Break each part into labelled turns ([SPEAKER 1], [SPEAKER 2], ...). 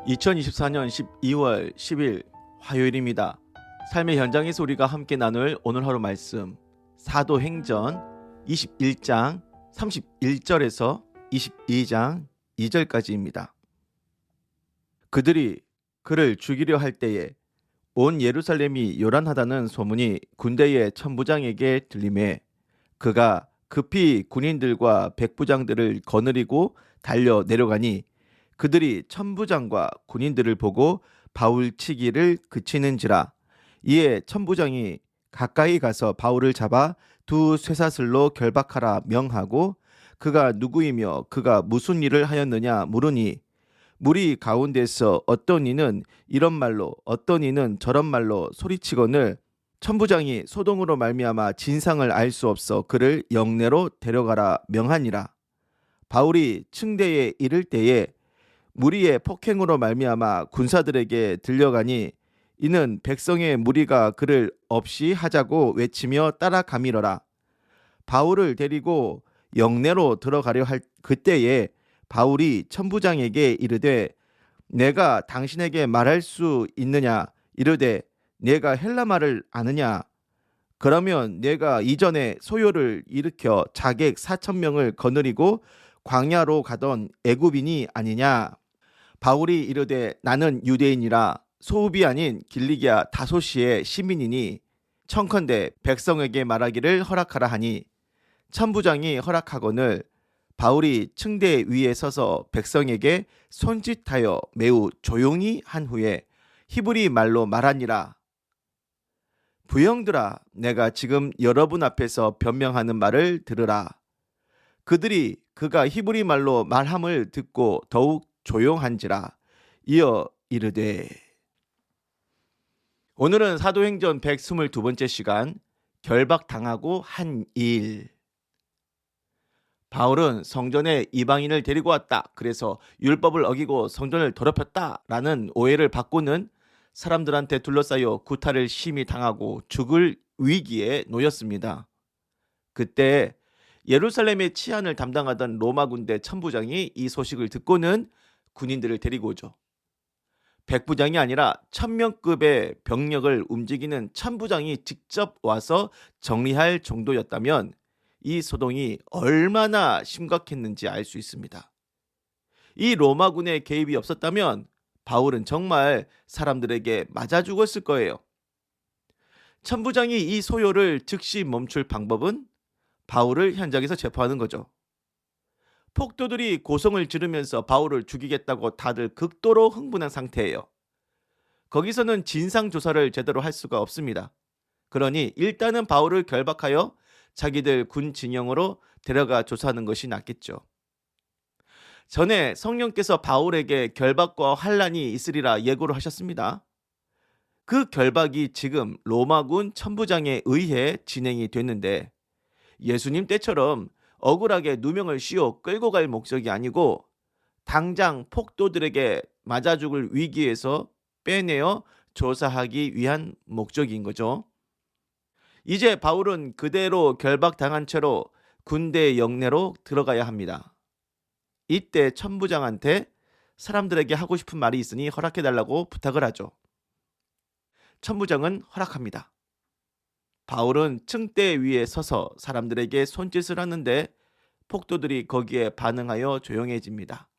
[SPEAKER 1] 2024년 12월 10일 화요일입니다. 삶의 현장에서 우리가 함께 나눌 오늘 하루 말씀 사도행전 21장 31절에서 22장 2절까지입니다. 그들이 그를 죽이려 할 때에 온 예루살렘이 요란하다는 소문이 군대의 천부장에게 들리매 그가 급히 군인들과 백부장들을 거느리고 달려 내려가니 그들이 천부장과 군인들을 보고 바울치기를 그치는지라. 이에 천부장이 가까이 가서 바울을 잡아 두 쇠사슬로 결박하라 명하고 그가 누구이며 그가 무슨 일을 하였느냐 물으니 무리 가운데서 어떤 이는 이런 말로 어떤 이는 저런 말로 소리치거늘 천부장이 소동으로 말미암아 진상을 알 수 없어 그를 영내로 데려가라 명하니라. 바울이 층대에 이를 때에 무리의 폭행으로 말미암아 군사들에게 들려가니 이는 백성의 무리가 그를 없이 하자고 외치며 따라가밀어라. 바울을 데리고 영내로 들어가려 할 그때에 바울이 천부장에게 이르되 내가 당신에게 말할 수 있느냐 이르되 내가 헬라말을 아느냐 그러면 내가 이전에 소요를 일으켜 자객 4,000명을 거느리고 광야로 가던 애굽인이 아니냐. 바울이 이르되 나는 유대인이라 소읍이 아닌 길리기아 다소시의 시민이니 청컨대 백성에게 말하기를 허락하라 하니 천부장이 허락하거늘 바울이 층대 위에 서서 백성에게 손짓하여 매우 조용히 한 후에 히브리 말로 말하니라. 부형들아, 내가 지금 여러분 앞에서 변명하는 말을 들으라. 그들이 그가 히브리 말로 말함을 듣고 더욱 조용한지라. 이어 이르되. 오늘은 사도행전 122번째 시간 결박당하고 한 일. 바울은 성전에 이방인을 데리고 왔다. 그래서 율법을 어기고 성전을 더럽혔다. 라는 오해를 받고는 사람들한테 둘러싸여 구타를 심히 당하고 죽을 위기에 놓였습니다. 그때 예루살렘의 치안을 담당하던 로마 군대 천부장이 이 소식을 듣고는 군인들을 데리고 오죠. 백부장이 아니라 1000명급의 병력을 움직이는 천부장이 직접 와서 정리할 정도였다면 이 소동이 얼마나 심각했는지 알 수 있습니다. 이 로마군의 개입이 없었다면 바울은 정말 사람들에게 맞아 죽었을 거예요. 천부장이 이 소요를 즉시 멈출 방법은 바울을 현장에서 체포하는 거죠. 폭도들이 고성을 지르면서 바울을 죽이겠다고 다들 극도로 흥분한 상태예요. 거기서는 진상조사를 제대로 할 수가 없습니다. 그러니 일단은 바울을 결박하여 자기들 군 진영으로 데려가 조사하는 것이 낫겠죠. 전에 성령께서 바울에게 결박과 환란이 있으리라 예고를 하셨습니다. 그 결박이 지금 로마군 천부장에 의해 진행이 됐는데 예수님 때처럼 억울하게 누명을 씌워 끌고 갈 목적이 아니고 당장 폭도들에게 맞아 죽을 위기에서 빼내어 조사하기 위한 목적인 거죠. 이제 바울은 그대로 결박당한 채로 군대 영내로 들어가야 합니다. 이때 천부장한테 사람들에게 하고 싶은 말이 있으니 허락해달라고 부탁을 하죠. 천부장은 허락합니다. 바울은 층대 위에 서서 사람들에게 손짓을 하는데 폭도들이 거기에 반응하여 조용해집니다.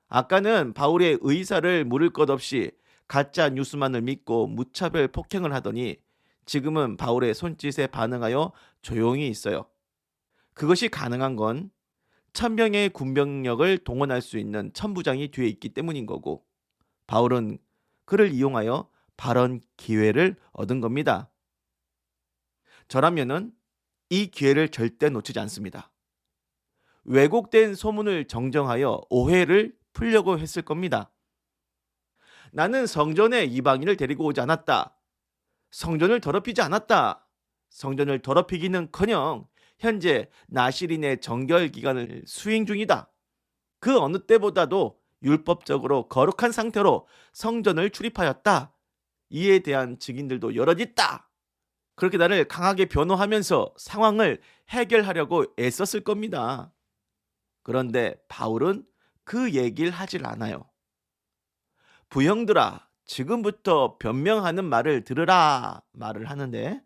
[SPEAKER 1] 아까는 바울의 의사를 물을 것 없이 가짜 뉴스만을 믿고 무차별 폭행을 하더니 지금은 바울의 손짓에 반응하여 조용히 있어요. 그것이 가능한 건 1000명의 군병력을 동원할 수 있는 천부장이 뒤에 있기 때문인 거고 바울은 그를 이용하여 발언 기회를 얻은 겁니다. 저라면은 이 기회를 절대 놓치지 않습니다. 왜곡된 소문을 정정하여 오해를 풀려고 했을 겁니다. 나는 성전에 이방인을 데리고 오지 않았다. 성전을 더럽히지 않았다. 성전을 더럽히기는커녕 현재 나시린의 정결 기간을 수행 중이다. 그 어느 때보다도 율법적으로 거룩한 상태로 성전을 출입하였다. 이에 대한 증인들도 여럿 있다. 그렇게 나를 강하게 변호하면서 상황을 해결하려고 애썼을 겁니다. 그런데 바울은 그 얘기를 하질 않아요. 부형들아, 지금부터 변명하는 말을 들으라 말을 하는데,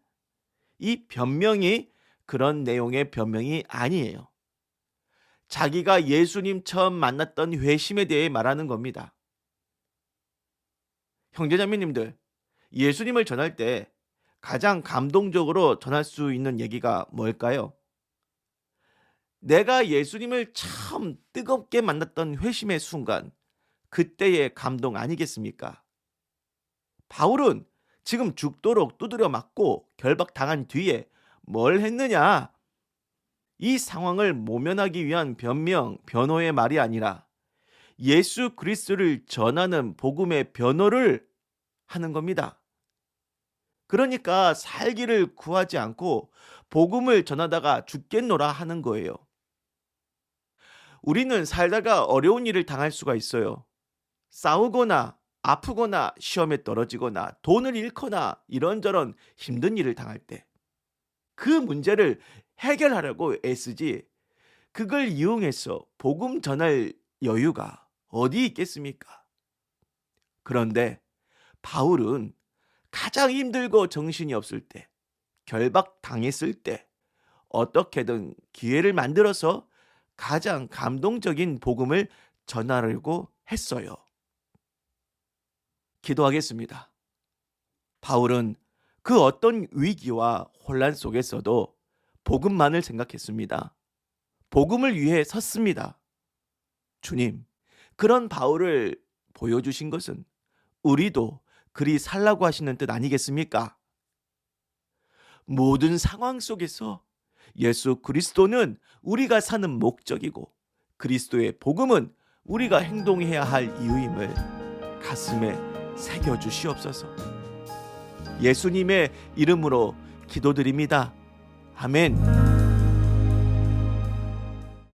[SPEAKER 1] 이 변명이 그런 내용의 변명이 아니에요. 자기가 예수님 처음 만났던 회심에 대해 말하는 겁니다. 형제자매님들, 예수님을 전할 때 가장 감동적으로 전할 수 있는 얘기가 뭘까요? 내가 예수님을 처음 뜨겁게 만났던 회심의 순간, 그때의 감동 아니겠습니까? 바울은 지금 죽도록 두드려 맞고 결박당한 뒤에 뭘 했느냐? 이 상황을 모면하기 위한 변명, 변호의 말이 아니라 예수 그리스도를 전하는 복음의 변호를 하는 겁니다. 그러니까 살기를 구하지 않고 복음을 전하다가 죽겠노라 하는 거예요. 우리는 살다가 어려운 일을 당할 수가 있어요. 싸우거나 아프거나 시험에 떨어지거나 돈을 잃거나 이런저런 힘든 일을 당할 때 그 문제를 해결하려고 애쓰지, 그걸 이용해서 복음 전할 여유가 어디 있겠습니까? 그런데 바울은 가장 힘들고 정신이 없을 때, 결박당했을 때 어떻게든 기회를 만들어서 가장 감동적인 복음을 전하려고 했어요. 기도하겠습니다. 바울은 그 어떤 위기와 혼란 속에서도 복음만을 생각했습니다. 복음을 위해 섰습니다. 주님, 그런 바울을 보여주신 것은 우리도 그리 살라고 하시는 뜻 아니겠습니까? 모든 상황 속에서 예수 그리스도는 우리가 사는 목적이고 그리스도의 복음은 우리가 행동해야 할 이유임을 가슴에 새겨주시옵소서. 예수님의 이름으로 기도드립니다. 아멘.